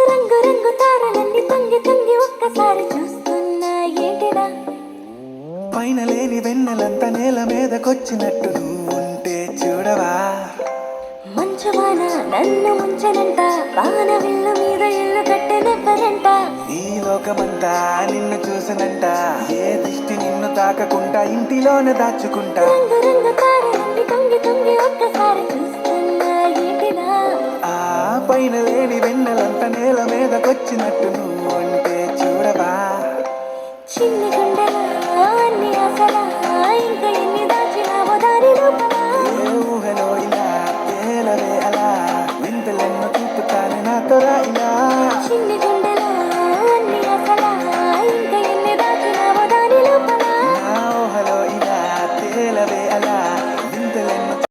రంగు రంగు తారలన్నీ తొంగి తొంగి ఒక్కసారి చూస్తున్నా ఏంటిదా పైన లేని వెన్నెలంతా నేల మీదకొచ్చినట్టు నువ్వుంటే చూడవా మంచువాన నన్ను ముంచనంట వాన విల్లు మీద ఇల్లు కట్టెనెవ్వరంట ఈ లోకమంతా నిన్ను చూసనంట ఏ దిష్టి నిన్ను తాకకుండా ఇంటిలోనే దాచుకుంటా రంగు రంగు తారలన్నీ తొంగి తొంగి ఒక్కసారి చూస్తున్నా ఏంటిదా ఆ పైన